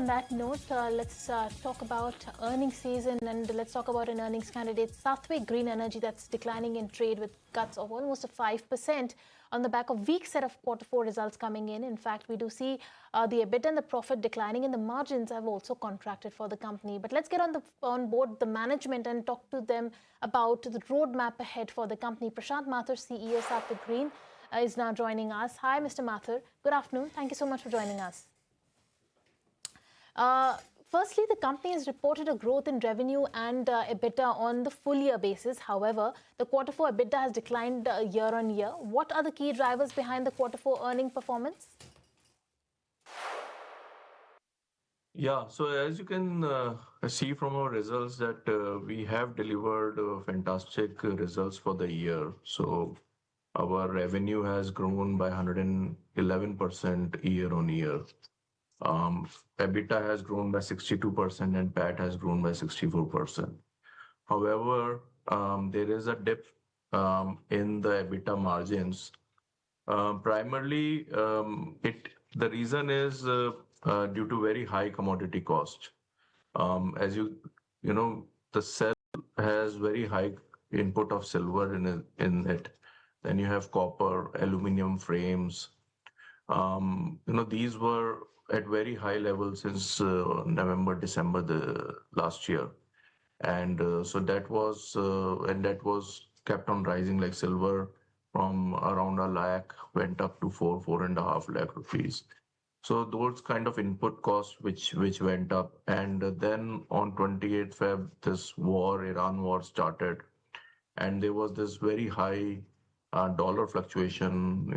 on that note, let's talk about earnings season, and let's talk about an earnings candidate, Saatvik Green Energy, that's declining in trade with cuts of almost 5% on the back of weak set of Q4 results coming in. In fact, we do see the EBITDA and the profit declining, and the margins have also contracted for the company. But let's get on board the management and talk to them about the roadmap ahead for the company. Prashant Mathur, CEO, Saatvik Green, is now joining us. Hi, Mr. Mathur. Good afternoon. Thank you so much for joining us. Firstly, the company has reported a growth in revenue and EBITDA on the full year basis. However, the Q4 EBITDA has declined year on year. What are the key drivers behind the Q4 earning performance? Yeah, so as you can see from our results that we have delivered fantastic results for the year. So our revenue has grown by 111% year on year. EBITDA has grown by 62% and PAT has grown by 64%. However, there is a dip in the EBITDA margins. Primarily, the reason is due to very high commodity cost. As you know, the cell has very high input of silver in it. Then you have copper, aluminum frames. These were at very high levels since November, December the last year, and so that was kept on rising, like silver from around a lakh went up to 4.5 lakh rupees. So those kind of input costs which went up, and then on 28th Feb this Iran war started, and there was this very high dollar fluctuation,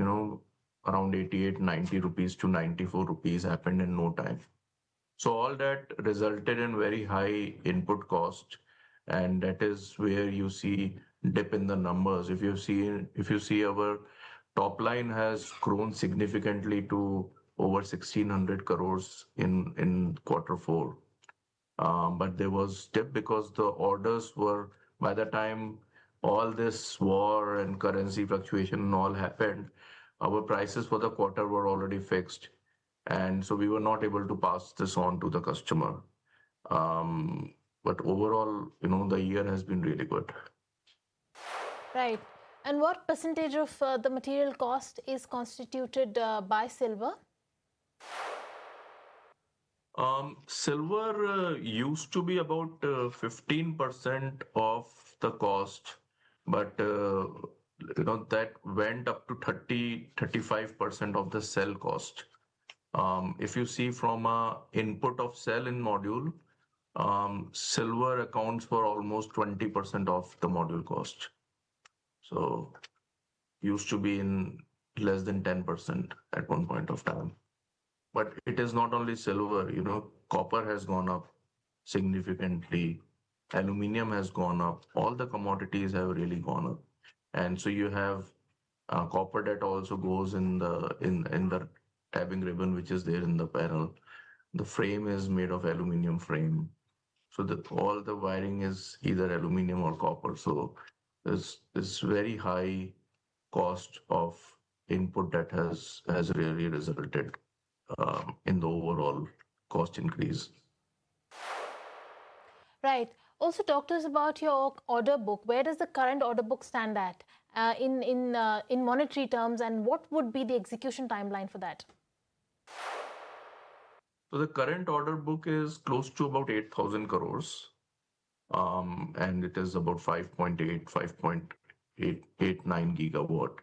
around 88, 90 rupees to 94 rupees happened in no time. So all that resulted in very high input cost, and that is where you see dip in the numbers. If you see our top line has grown significantly to over 1,600 crores in Q4. But there was dip because the orders were, by the time all this war and currency fluctuation and all happened, our prices for the quarter were already fixed, and so we were not able to pass this on to the customer. But overall, the year has been really good. Right. And what percentage of the material cost is constituted by silver? Silver used to be about 15% of the cost, but that went up to 35% of the cell cost. If you see from a input of cell in module, silver accounts for almost 20% of the module cost. So used to be in less than 10% at one point of time. But it is not only silver, copper has gone up significantly, aluminum has gone up, all the commodities have really gone up. And so you have copper that also goes in the tabbing ribbon, which is there in the panel. The frame is made of aluminum frame, so that all the wiring is either aluminum or copper. So there's this very high cost of input that has really resulted in the overall cost increase. Right. Also, talk to us about your order book. Where does the current order book stand at in monetary terms, and what would be the execution timeline for that? So the current order book is close to about 8,000 crores, and it is about 5.89 gigawatt.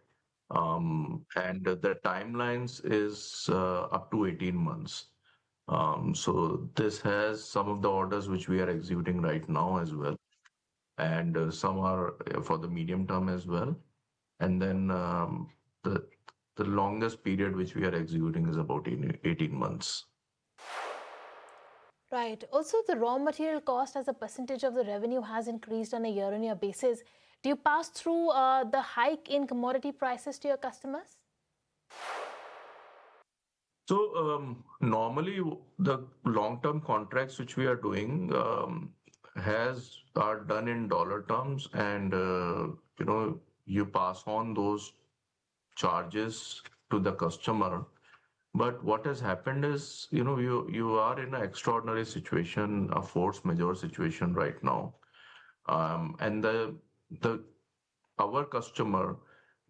And the timelines is up to 18 months. So this has some of the orders which we are executing right now as well, and some are for the medium term as well. And then the longest period which we are executing is about 18 months. Right. Also, the raw material cost as a percentage of the revenue has increased on a year-on-year basis. Do you pass through the hike in commodity prices to your customers? So normally the long-term contracts which we are doing are done in dollar terms, and you pass on those charges to the customer. But what has happened is, you are in an extraordinary situation, a force majeure situation right now. And the our customer,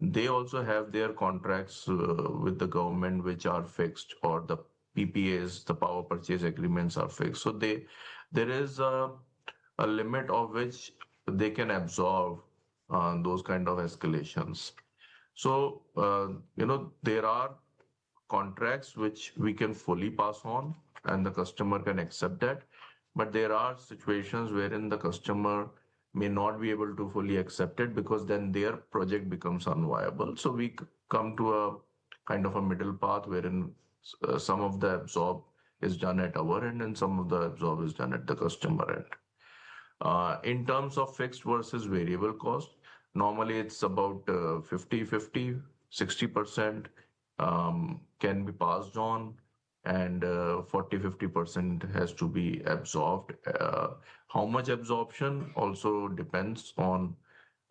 they also have their contracts with the government which are fixed, or the PPAs, the power purchase agreements are fixed. So there is a limit of which they can absorb those kind of escalations. So, there are contracts which we can fully pass on and the customer can accept that. But there are situations wherein the customer may not be able to fully accept it, because then their project becomes unviable. So we come to a kind of a middle path wherein some of the absorb is done at our end and some of the absorb is done at the customer end. In terms of fixed versus variable cost, normally it's about 50-50, 60% can be passed on, and 40-50% has to be absorbed. How much absorption also depends on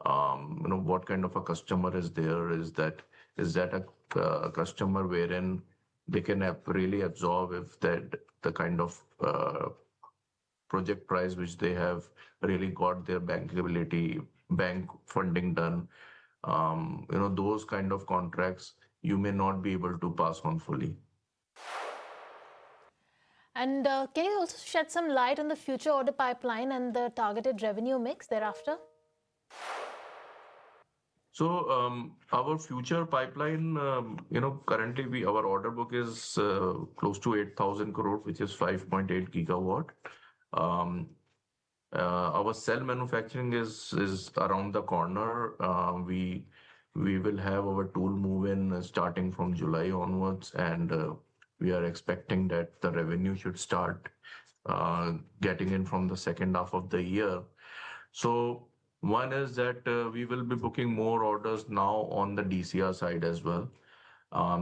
what kind of a customer is there. Is that a customer wherein they can really absorb, if that the kind of project price which they have really got their bankability, bank funding done. Those kind of contracts you may not be able to pass on fully. And can you also shed some light on the future order pipeline and the targeted revenue mix thereafter? So our future pipeline, currently our order book is close to 8,000 crore, which is 5.8 gigawatt. Um, our cell manufacturing is around the corner. We will have our tool move in starting from July onwards, and we are expecting that the revenue should start getting in from the second half of the year. So one is that we will be booking more orders now on the DCR side as well.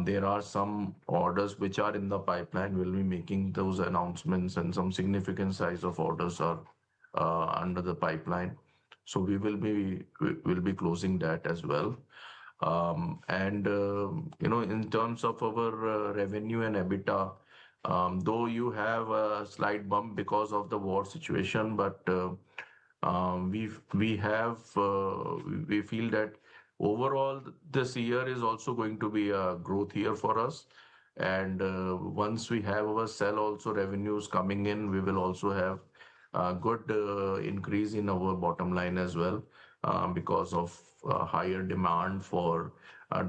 There are some orders which are in the pipeline. We'll be making those announcements, and some significant size of orders are under the pipeline. So we will be closing that as well. And in terms of our revenue and EBITDA, though you have a slight bump because of the war situation, but we feel that overall this year is also going to be a growth year for us. And once we have our cell also revenues coming in, we will also have a good increase in our bottom line as well, because of higher demand for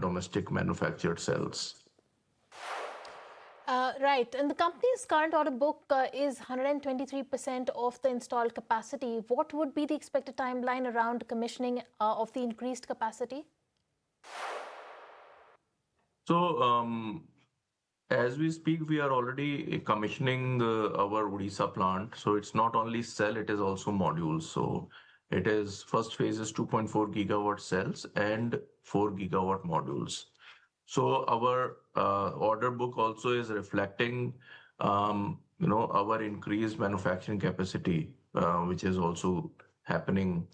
domestic manufactured cells. Right. And the company's current order book is 123% of the installed capacity. What would be the expected timeline around commissioning of the increased capacity? So, as we speak, we are already commissioning our Odisha plant. So it's not only cell, it is also modules. So it is first phase is 2.4 gigawatt cells and 4 gigawatt modules. So our order book also is reflecting, our increased manufacturing capacity, which is also happening.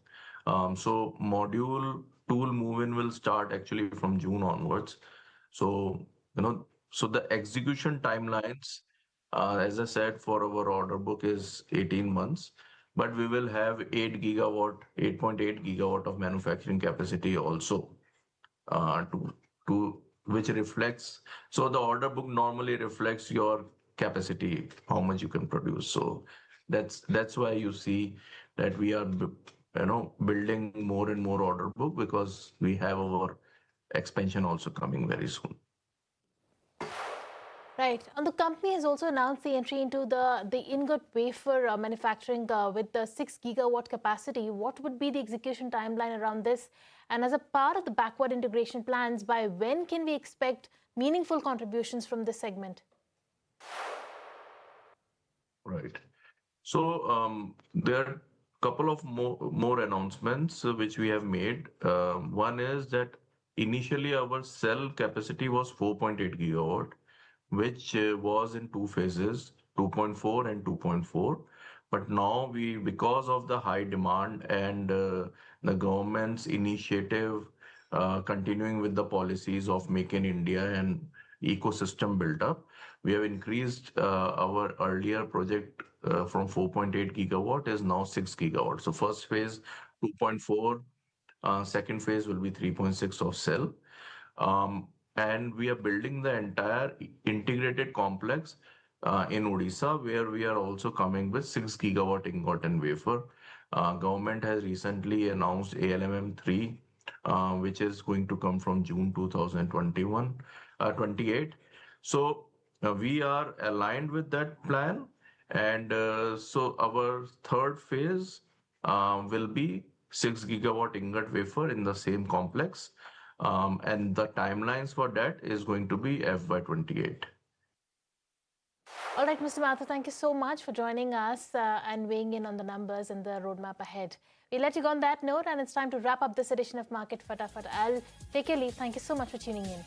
So module tool move-in will start actually from June onwards. So, so the execution timelines, as I said, for our order book is 18 months, but we will have 8 gigawatt, 8.8 gigawatt of manufacturing capacity also, to which reflects. So the order book normally reflects your capacity, how much you can produce. So that's why you see that we are building more and more order book, because we have our expansion also coming very soon. Right. And the company has also announced the entry into the ingot wafer manufacturing with the 6 gigawatt capacity. What would be the execution timeline around this? And as a part of the backward integration plans, by when can we expect meaningful contributions from this segment? Right. So there are a couple of more announcements which we have made. One is that initially our cell capacity was 4.8 gigawatt, which was in two phases, 2.4 and 2.4. But now because of the high demand and the government's initiative, continuing with the policies of Make in India and ecosystem built up. We have increased our earlier project from 4.8 gigawatt is now 6 gigawatt. So first phase 2.4, second phase will be 3.6 of cell. And we are building the entire integrated complex in Odisha, where we are also coming with 6 gigawatt ingot and wafer. Government has recently announced ALMM 3, which is going to come from June 2021, 28. So we are aligned with that plan. And so our third phase will be 6 gigawatt ingot wafer in the same complex. And the timelines for that is going to be FY28. All right, Mr. Mathur, thank you so much for joining us and weighing in on the numbers and the roadmap ahead. We'll let you go on that note, and it's time to wrap up this edition of Market Fatafat. I'll take your leave. Thank you so much for tuning in.